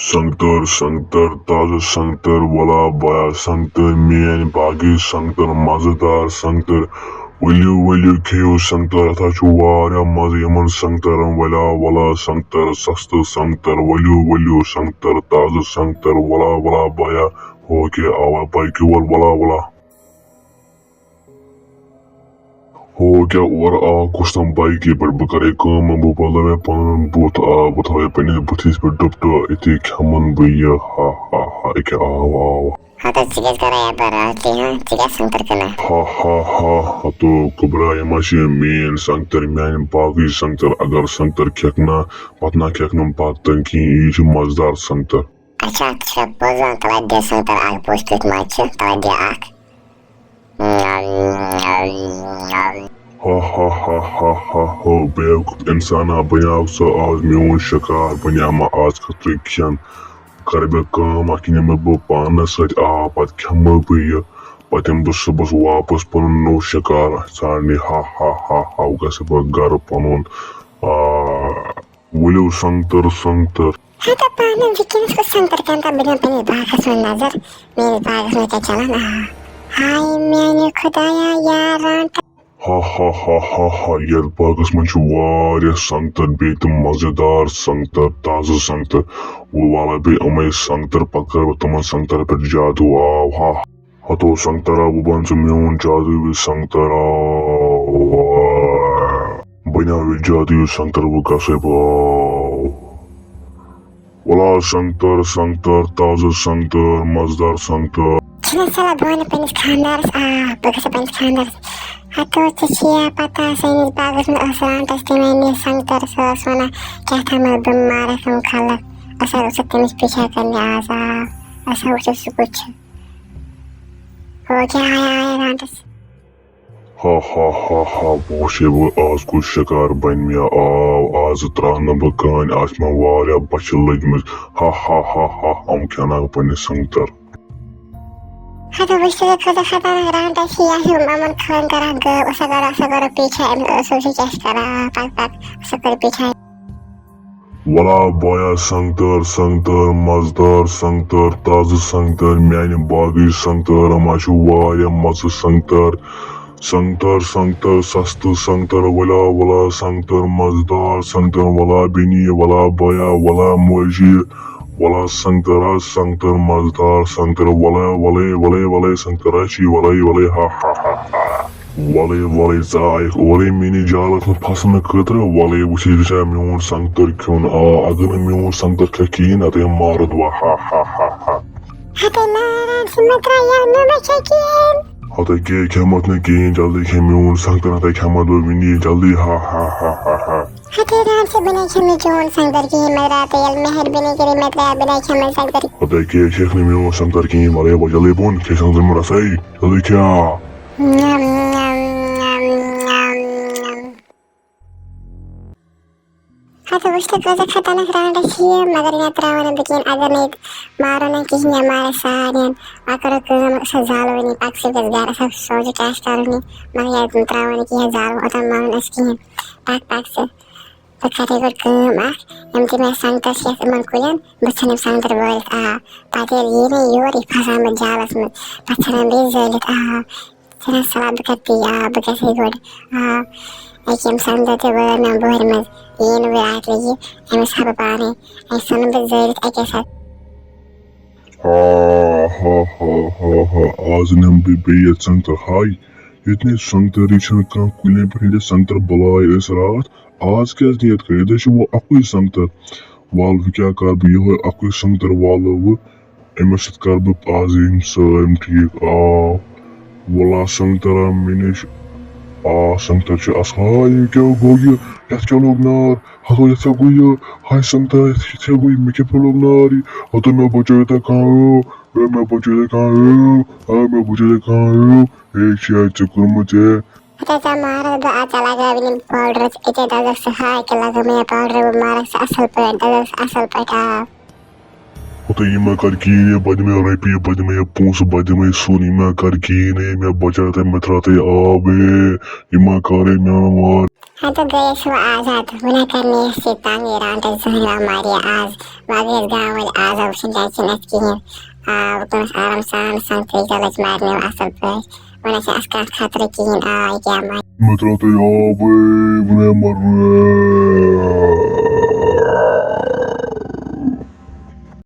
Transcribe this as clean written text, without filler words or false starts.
Sanctor, Sanctor, taze Sanctor, valla baya Sanctor, miyen bagi Sanctor, mazadar Sanctor, Value KO Sanctor, ataçu var ya mazı yaman Sanctor'ın valla Sanctor, sastı Sanctor, value Sanctor, taze Sanctor, valla baya, hoke ava bayki var valla. Ho क्या और कुछ bike पर बकरे काम बुबला में पन बुत बुथावे पने बुथिस पर डुप्टो इति खमन भैया हा इके आवा Hata cigas gara ya berarti cigas yang terkena. ha तो कुबरा यमाशी मेन संगतर मैन बागी संगतर अगर संगतर खेकना पतना खेकनम पातन की etch मजदार संगतर Acak bozon telah dia santar ak postit macu telah dia ak. ha हो बेवकूफ इंसाना बयाव सा आज म्यून शिकार बन्यामा आज खतरे खियन कर बे काम अकिने में बो पाना सच पत खम बह पतम बह सुबह वापस पन नो शिकार सारने हा गस बह गर पन वलियो संगतर Hata panen bikin aku santar kan tak benar benar bagas में नजर मेरे बागस में क्या चला ना हाय मैंने खुदाया यारान ha यार बागस मन वारिया संगतर बे तुम मजेदार संगतर ताज़ा संगतर वो वाला बे अमे संगतर पकड़ तुम संगतर पर जादू हा तो संगतरा वो बन से म्यून जादू भी संगतरा बना भी जादू संगतर वो कैसे वला संगतर ताज़ा संगतर मजेदार संगतर Kena salah buana penis kandar bekas penis kandar atau siapa tak saya bagus में असरान testimoni santar suasana क्या मैं बीमार हम खाला असर उसे तेमिस पीछा करने असर उसे कुछ हो क्या आया रांटस ha बोशे वो आज कुछ शिकार बन मिया आज त्राहना बकान आज मैं वारिया बच लगमज ha हम क्या ना पने संगतर Hata wish to kada kada raantas hiya humaman khan kara go asagara पीछा सोचे चेष्टा pak asagara पीछा वला बया संगतर मजदार संगतर ताज़ संगतर म्याने बागी संगतर अमाशु वारिया मज संगतर सस्त संगतर वला संगतर मजदार संगतर वला बिनी वला बया वला मोजी वला संगतर मजदार संगतर वले संगतराची वले हा वले जायक वले मिनी जालक में फसन खतर वले उसी दिशा म्यून संगतर क्यों अगर म्यून संगतर खकीन अते मारद वा हा Hata naran simatra ya no me chekin अते के खेमत ने की जल्दी खे म्यून संगतर अते खेमत विनी जल्दी हा Hati ran se bina chame जोन संगतर की मेरा तेल मेहर बिने करी मेरा बिना चमे संगतर अते के खेख ने म्यून संगतर की वले जल्दी बोन के संगतर मरसई जल्दी क्या Nyam. Hata wish to kada khatana raantas hiya magar ya trawana bikin agar ne maro na kihnya mara saarian akara kuma sazalo ni paksi gasgara sa soju cash karuni magar ya trawana kiya zalo otan maro naskihin paksi kategor kuma emti me sangtar siya man kuyan bachanem sangtar bolit patel yine yori pasama jalas me pachanem bezolit Sana salah bekati bekasi god Ekim sangtar te bolit na bohir Yen Virat लगी M सब पाने ऐसा न बज़ैरत एक ऐसा आज नम बेयत संगतर हाय इतने संगतर रिशन का कुले पर संगतर बलाय इस रात आज क्या नियत करे दे वो अकुई संगतर वाल क्या कर भी हो अकुई संगतर वालो वो एमसत कर ब आज इन सम ठीक वला संगतर मिनिश संगतर छ असहाय क्या गोय यथ चलो नार हतो यथ गोय हाय संगतर यथ गोय मिके पलो नारी हतो मैं बचो त काओ मैं बचो त काओ एक शायद चक्कर मुझे Hata मारा दो आचला का बिन पाउडर इते दादा से हाय के लगा मैं पाउडर मारा से असल पे का हतो ये मैं कर की ने बद में रपी बद में पूस बद में सोनी मैं कर की ने मैं बचाते मित्राते आवे ये मैं करे मैं मार हाँ तो गैस वो आजाद गुन्हा करणे शेतांगे रांडा झहरा मारिया आज वागेस गावल आज औषध जायचे नक्की उतनस आराम सान सांगते गलत मारने असल पर वनाचे अस्कार खात्र की आ क्या मार मित्र तो या बे बुने मरने